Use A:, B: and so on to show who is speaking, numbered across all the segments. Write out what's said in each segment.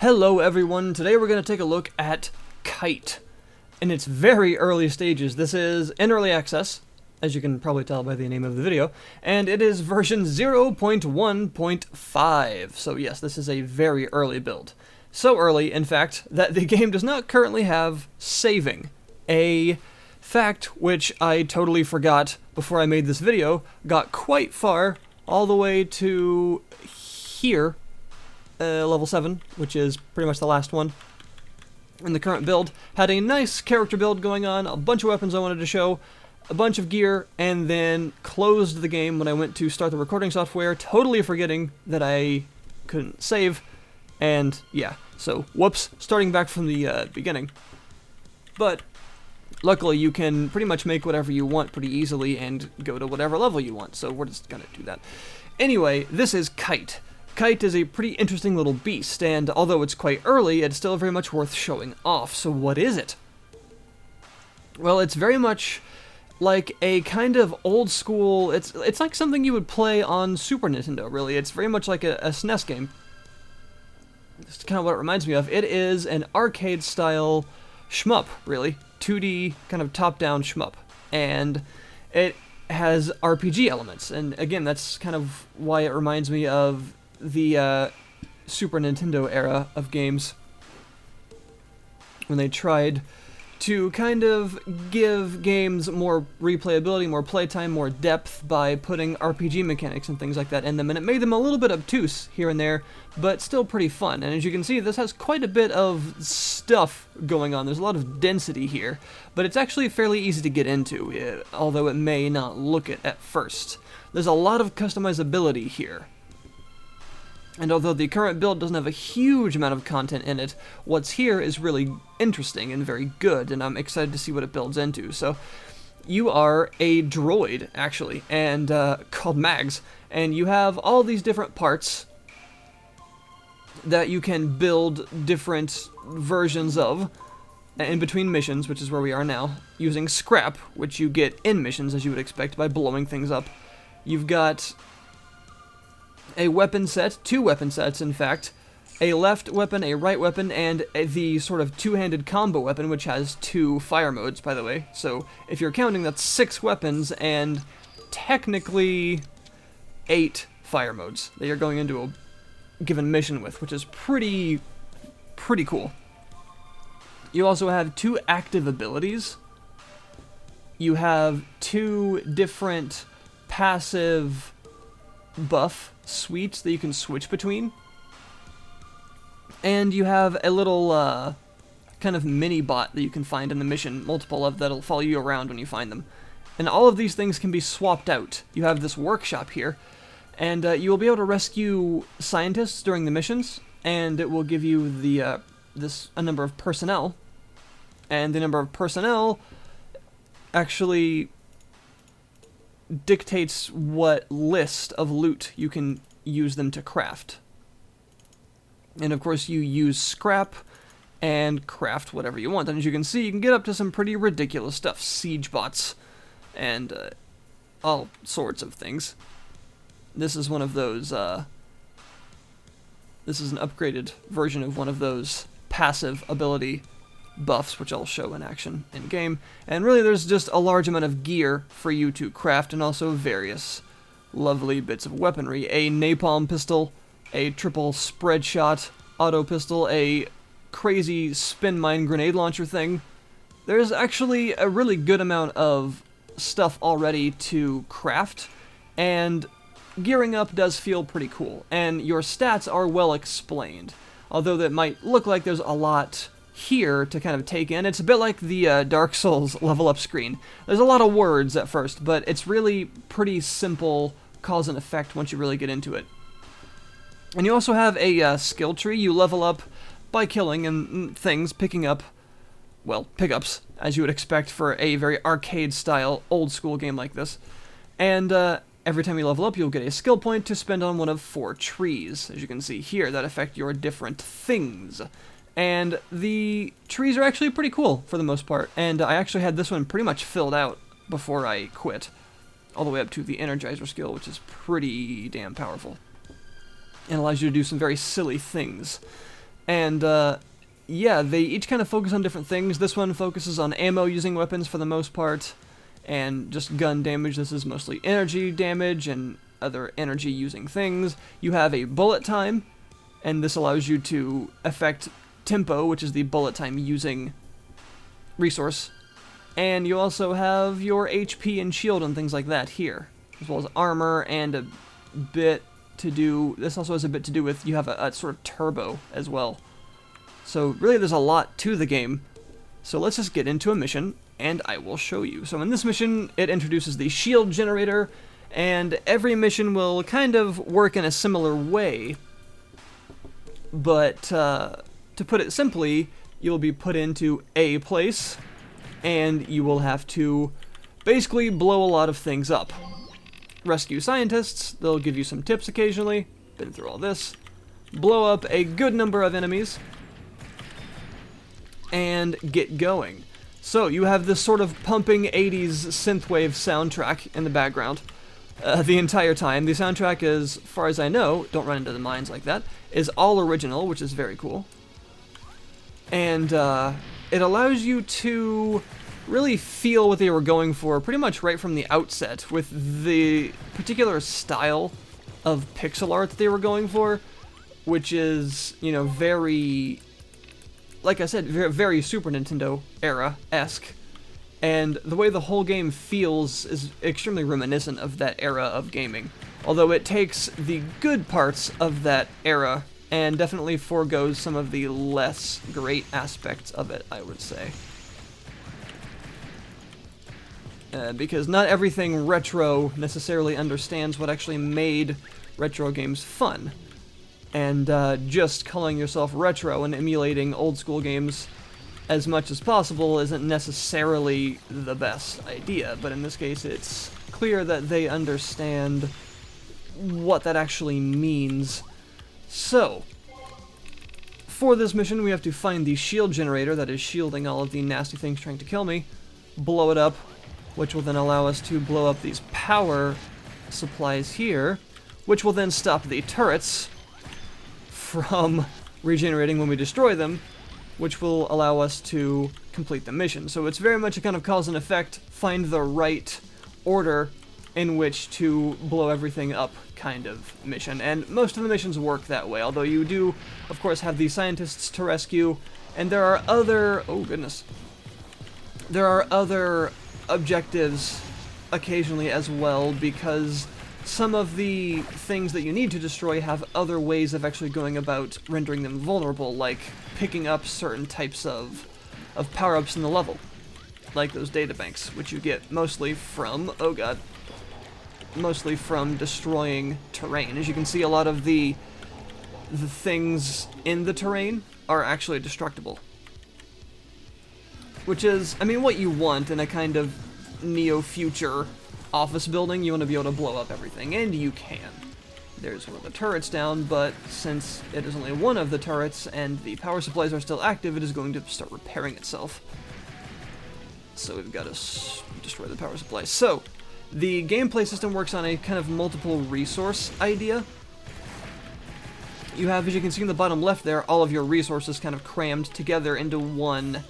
A: Hello everyone, today we're going to take a look at Kite. In its very early stages, this is in early access, as you can probably tell by the name of the video, and it is version 0.1.5, so yes, this is a very early build. So early, in fact, that the game does not currently have saving. A fact which I totally forgot before I made this video, got quite far, all the way to here, level 7, which is pretty much the last one in the current build. Had a nice character build going on, a bunch of weapons I wanted to show, a bunch of gear, and then closed the game when I went to start the recording software, totally forgetting that I couldn't save, and yeah, so whoops, starting back from the beginning. But luckily you can pretty much make whatever you want pretty easily and go to whatever level you want, so we're just gonna do that. Anyway, this is Kite. Kite is a pretty interesting little beast, and although it's quite early, it's still very much worth showing off. So what is it? Well, it's very much like a kind of old school, it's like something you would play on Super Nintendo, really. It's very much like a SNES game. That's kind of what it reminds me of. It is an arcade-style shmup, really. 2D, kind of top-down shmup. And it has RPG elements, and again, that's kind of why it reminds me of the Super Nintendo era of games, when they tried to kind of give games more replayability, more playtime, more depth by putting RPG mechanics and things like that in them, and it made them a little bit obtuse here and there, but still pretty fun. And as you can see, this has quite a bit of stuff going on. There's a lot of density here, but it's actually fairly easy to get into, although it may not look it at first. There's a lot of customizability here. And although the current build doesn't have a huge amount of content in it, what's here is really interesting and very good, and I'm excited to see what it builds into. So, you are a droid, actually, and called Mags, and you have all these different parts that you can build different versions of in between missions, which is where we are now, using scrap, which you get in missions, as you would expect, by blowing things up. You've got a weapon set, 2 weapon sets in fact, a left weapon, a right weapon, and the sort of two-handed combo weapon, which has 2 fire modes, by the way. So if you're counting, that's 6 weapons and technically 8 fire modes that you're going into a given mission with, which is pretty cool. You also have 2 active abilities. You have 2 different passive buff suites that you can switch between, and you have a little kind of mini bot that you can find in the mission, multiple of, that'll follow you around when you find them, and all of these things can be swapped out. You have this workshop here, and you will be able to rescue scientists during the missions, and it will give you the a number of personnel, and the number of personnel actually dictates what list of loot you can use them to craft. And of course you use scrap and craft whatever you want. And as you can see, you can get up to some pretty ridiculous stuff. Siege bots and all sorts of things. This is one of those, this is an upgraded version of one of those passive ability buffs, which I'll show in action in-game, and really there's just a large amount of gear for you to craft, and also various lovely bits of weaponry. A napalm pistol, a triple spread shot auto pistol, a crazy spin mine grenade launcher thing. There's actually a really good amount of stuff already to craft, and gearing up does feel pretty cool, and your stats are well explained, although that might look like there's a lot here to kind of take in. It's a bit like the Dark Souls level up screen. There's a lot of words at first, but it's really pretty simple cause and effect once you really get into it. And you also have a skill tree. You level up by killing and things, picking up, well, pickups, as you would expect for a very arcade-style, old-school game like this. And every time you level up, you'll get a skill point to spend on one of 4 trees, as you can see here, that affect your different things. And the trees are actually pretty cool, for the most part, and I actually had this one pretty much filled out before I quit, all the way up to the Energizer skill, which is pretty damn powerful, and allows you to do some very silly things. And, yeah, they each kind of focus on different things. This one focuses on ammo-using weapons for the most part, and just gun damage. This is mostly energy damage and other energy-using things. You have a bullet time, and this allows you to affect tempo, which is the bullet time using resource. And you also have your HP and shield and things like that here, as well as armor and a bit to do... This also has a bit to do with you have a sort of turbo as well. So really there's a lot to the game. So let's just get into a mission, and I will show you. So in this mission, it introduces the shield generator, and every mission will kind of work in a similar way. But to put it simply, you'll be put into a place, and you will have to basically blow a lot of things up. Rescue scientists, they'll give you some tips occasionally. Been through all this. Blow up a good number of enemies, and get going. So you have this sort of pumping 80s synth-wave soundtrack in the background the entire time. The soundtrack, as far as I know, don't run into the mines like that, is all original, which is very cool. And it allows you to really feel what they were going for pretty much right from the outset, with the particular style of pixel art that they were going for, which is, you know, very... like I said, very Super Nintendo era-esque, and the way the whole game feels is extremely reminiscent of that era of gaming, although it takes the good parts of that era and definitely foregoes some of the less great aspects of it, I would say. Because not everything retro necessarily understands what actually made retro games fun. And just calling yourself retro and emulating old school games as much as possible isn't necessarily the best idea, but in this case it's clear that they understand what that actually means. So, for this mission we have to find the shield generator that is shielding all of the nasty things trying to kill me, blow it up, which will then allow us to blow up these power supplies here, which will then stop the turrets from regenerating when we destroy them, which will allow us to complete the mission. So it's very much a kind of cause and effect, find the right order in which to blow everything up kind of mission. And most of the missions work that way, although you do, of course, have the scientists to rescue, and there are other... oh goodness. There are other objectives occasionally as well, because some of the things that you need to destroy have other ways of actually going about rendering them vulnerable, like picking up certain types of power-ups in the level, like those databanks, which you get mostly from, oh god, mostly from destroying terrain. As you can see, a lot of the things in the terrain are actually destructible, which is, I mean, what you want in a kind of neo-future office building. You want to be able to blow up everything, and you can. There's one of the turrets down, but since it is only one of the turrets and the power supplies are still active, it is going to start repairing itself. So we've got to destroy the power supply. So, the gameplay system works on a kind of multiple resource idea. You have, as you can see in the bottom left there, all of your resources kind of crammed together into one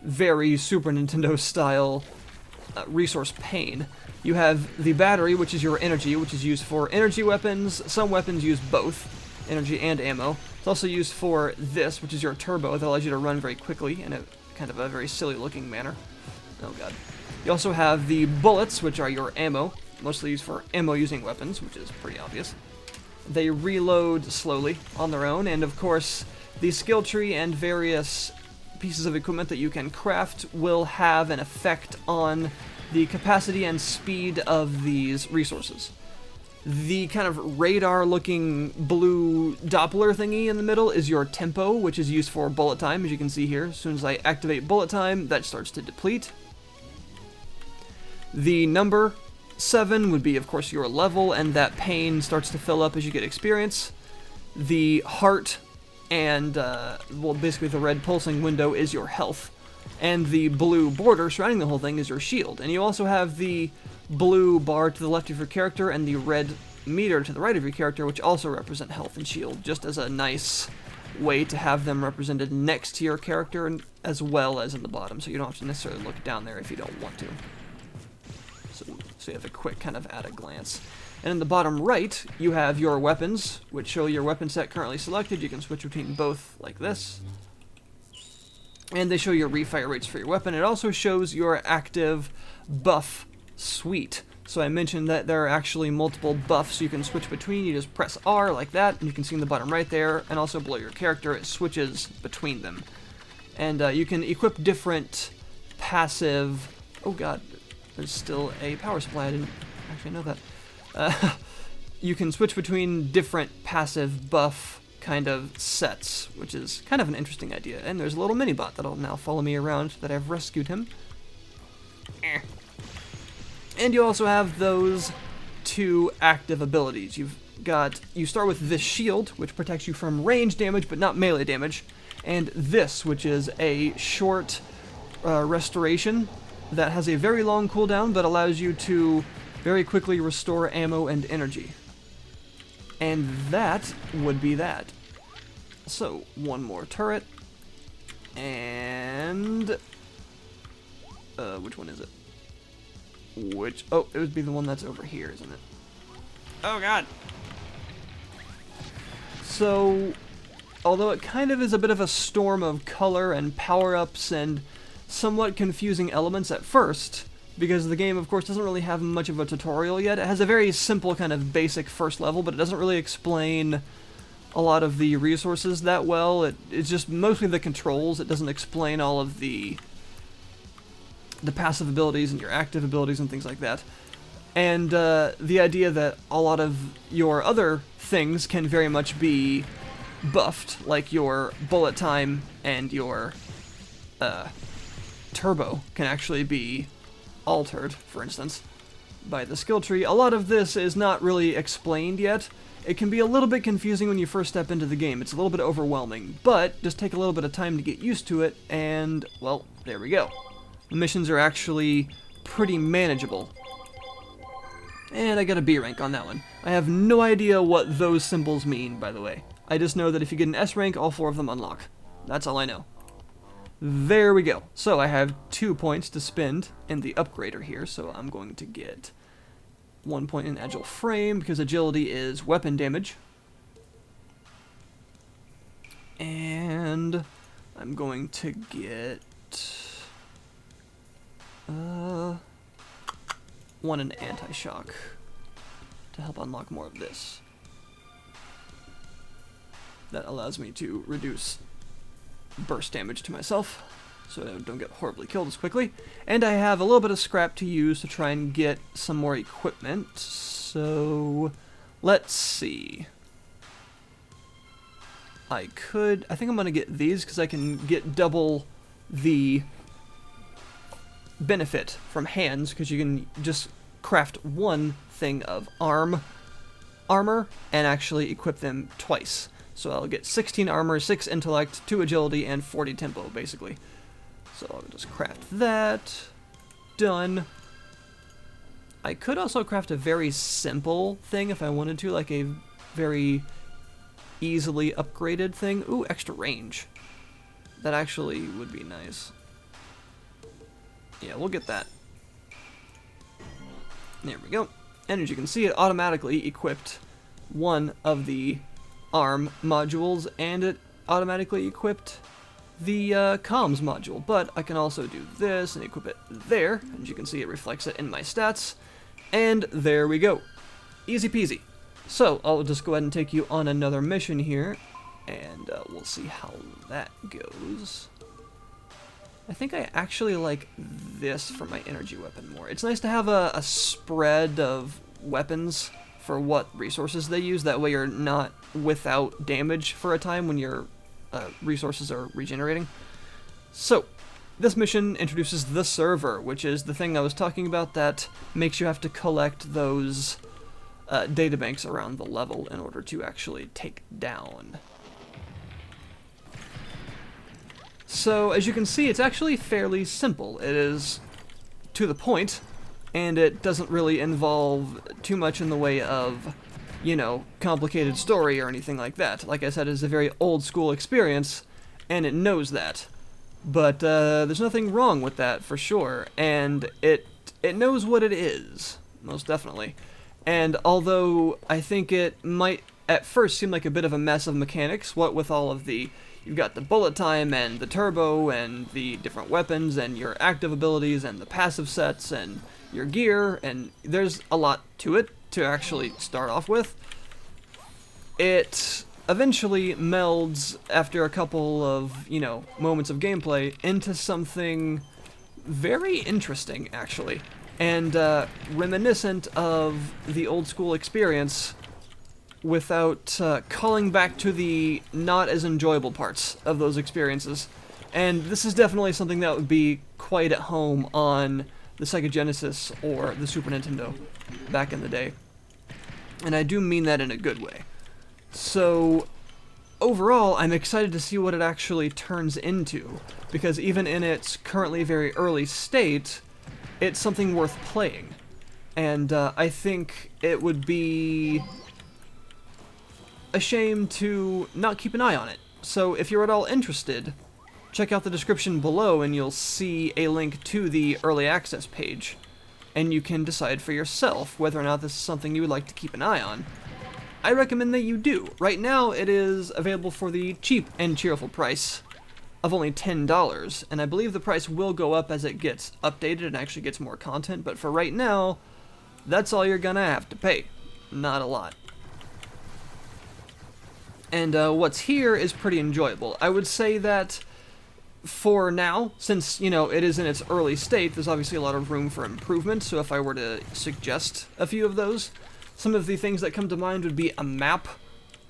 A: very Super Nintendo style resource pane. You have the battery, which is your energy, which is used for energy weapons. Some weapons use both energy and ammo. It's also used for this, which is your turbo, that allows you to run very quickly in a kind of a very silly looking manner. Oh god. You also have the bullets, which are your ammo, mostly used for ammo using weapons, which is pretty obvious. They reload slowly on their own, and of course the skill tree and various pieces of equipment that you can craft will have an effect on the capacity and speed of these resources. The kind of radar-looking blue Doppler thingy in the middle is your tempo, which is used for bullet time, as you can see here. As soon as I activate bullet time, that starts to deplete. The number 7 would be, of course, your level, and that pane starts to fill up as you get experience. The heart and, well, basically the red pulsing window is your health. And the blue border surrounding the whole thing is your shield. And you also have the blue bar to the left of your character and the red meter to the right of your character, which also represent health and shield, just as a nice way to have them represented next to your character and as well as in the bottom, so you don't have to necessarily look down there if you don't want to. So you have a quick kind of at a glance. And in the bottom right, you have your weapons, which show your weapon set currently selected. You can switch between both like this. And they show your refire rates for your weapon. It also shows your active buff suite. So I mentioned that there are actually multiple buffs you can switch between. You just press R like that, and you can see in the bottom right there, and also below your character, it switches between them. And you can equip different passive... Oh god, there's still a power supply. I didn't actually know that. You can switch between different passive buff kind of sets, which is kind of an interesting idea. And there's a little mini-bot that'll now follow me around that I've rescued him. And you also have those two active abilities. You start with this shield, which protects you from range damage, but not melee damage. And this, which is a short restoration that has a very long cooldown, but allows you to very quickly restore ammo and energy. And that would be that. So, one more turret. And... which one is it? Oh, it would be the one that's over here, isn't it? Oh god! So, although it kind of is a bit of a storm of color and power-ups and somewhat confusing elements at first, because the game, of course, doesn't really have much of a tutorial yet. It has a very simple kind of basic first level, but it doesn't really explain a lot of the resources that well. It's just mostly the controls. It doesn't explain all of the passive abilities and your active abilities and things like that. And the idea that a lot of your other things can very much be buffed, like your bullet time and your turbo can actually be altered, for instance, by the skill tree. A lot of this is not really explained yet. It can be a little bit confusing when you first step into the game. It's a little bit overwhelming, but just take a little bit of time to get used to it, and, well, there we go. The missions are actually pretty manageable. And I got a B rank on that one. I have no idea what those symbols mean, by the way. I just know that if you get an S rank, all 4 of them unlock. That's all I know. There we go. So I have 2 points to spend in the upgrader here, so I'm going to get 1 point in agile frame, because agility is weapon damage. And I'm going to get 1 in anti-shock to help unlock more of this. That allows me to reduce burst damage to myself, so I don't get horribly killed as quickly. And I have a little bit of scrap to use to try and get some more equipment, so let's see. I think I'm going to get these because I can get double the benefit from hands, because you can just craft one thing of armor and actually equip them twice. So I'll get 16 armor, 6 intellect, 2 agility, and 40 tempo, basically. So I'll just craft that. Done. I could also craft a very simple thing if I wanted to, like a very easily upgraded thing. Ooh, extra range. That actually would be nice. Yeah, we'll get that. There we go. And as you can see, it automatically equipped one of the ARM modules, and it automatically equipped the comms module. But I can also do this and equip it there. As you can see, it reflects it in my stats. And there we go. Easy peasy. So I'll just go ahead and take you on another mission here, and we'll see how that goes. I think I actually like this for my energy weapon more. It's nice to have a spread of weapons for what resources they use. That way you're not without damage for a time when your resources are regenerating. So, this mission introduces the server, which is the thing I was talking about that makes you have to collect those databanks around the level in order to actually take down. So, as you can see, it's actually fairly simple. It is to the point, and it doesn't really involve too much in the way of you know, complicated story or anything like that. Like I said, it's a very old school experience, and it knows that. But there's nothing wrong with that for sure, and it knows what it is, most definitely. And although I think it might at first seem like a bit of a mess of mechanics, what with all of the, you've got the bullet time and the turbo and the different weapons and your active abilities and the passive sets and your gear, and there's a lot to it to actually start off with. It eventually melds, after a couple of, you know, moments of gameplay, into something very interesting, actually, and reminiscent of the old school experience without calling back to the not as enjoyable parts of those experiences. And this is definitely something that would be quite at home on the Sega Genesis or the Super Nintendo back in the day. And I do mean that in a good way. So, overall, I'm excited to see what it actually turns into, because even in its currently very early state, it's something worth playing. And I think it would be a shame to not keep an eye on it. So if you're at all interested, check out the description below and you'll see a link to the early access page, and you can decide for yourself whether or not this is something you would like to keep an eye on. I recommend that you do. Right now it is available for the cheap and cheerful price of only $10, and I believe the price will go up as it gets updated and actually gets more content, but for right now, that's all you're gonna have to pay. Not a lot. And what's here is pretty enjoyable. I would say that for now, since, you know, it is in its early state, there's obviously a lot of room for improvement, so if I were to suggest a few of those, some of the things that come to mind would be a map,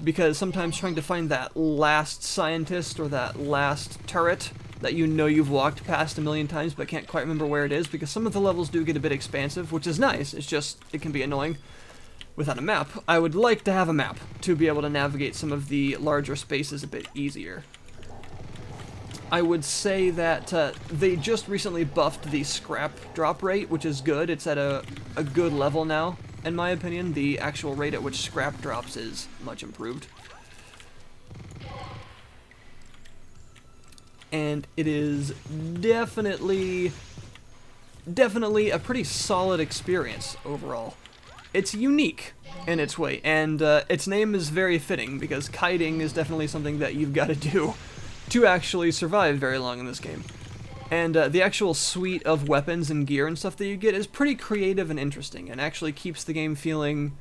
A: because sometimes trying to find that last scientist or that last turret that you know you've walked past a million times but can't quite remember where it is, because some of the levels do get a bit expansive, which is nice, it's just, it can be annoying without a map. I would like to have a map to be able to navigate some of the larger spaces a bit easier. I would say that they just recently buffed the scrap drop rate, which is good. It's at a good level now. In my opinion, the actual rate at which scrap drops is much improved. And it is definitely a pretty solid experience overall. It's unique in its way, and its name is very fitting, because kiting is definitely something that you've got to do to actually survive very long in this game. And the actual suite of weapons and gear and stuff that you get is pretty creative and interesting, and actually keeps the game feeling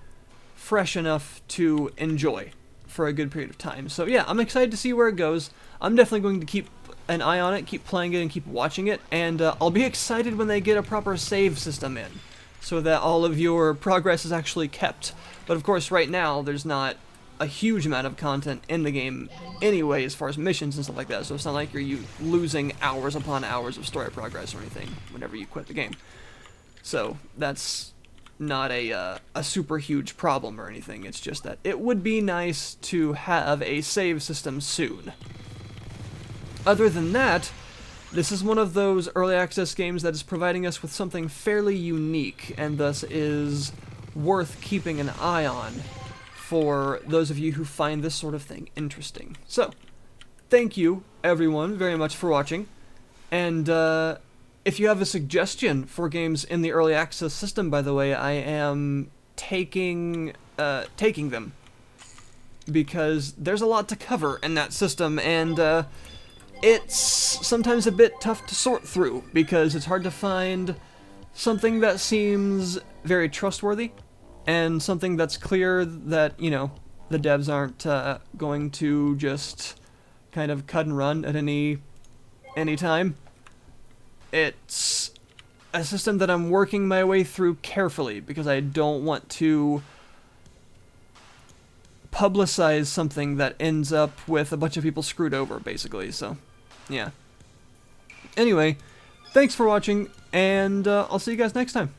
A: fresh enough to enjoy for a good period of time. So yeah, I'm excited to see where it goes. I'm definitely going to keep an eye on it, keep playing it, and keep watching it, and I'll be excited when they get a proper save system in, so that all of your progress is actually kept. But of course, right now, there's not a huge amount of content in the game anyway, as far as missions and stuff like that, so it's not like you're losing hours upon hours of story progress or anything whenever you quit the game. So that's not a super huge problem or anything. It's just that it would be nice to have a save system soon. Other than that, this is one of those early access games that is providing us with something fairly unique, and thus is worth keeping an eye on for those of you who find this sort of thing interesting. So, thank you, everyone, very much for watching, and if you have a suggestion for games in the early access system, by the way, I am taking them, because there's a lot to cover in that system, and it's sometimes a bit tough to sort through, because it's hard to find something that seems very trustworthy, and something that's clear that, you know, the devs aren't going to just kind of cut and run at any time. It's a system that I'm working my way through carefully, because I don't want to publicize something that ends up with a bunch of people screwed over, basically, so, yeah. Anyway, thanks for watching, and I'll see you guys next time.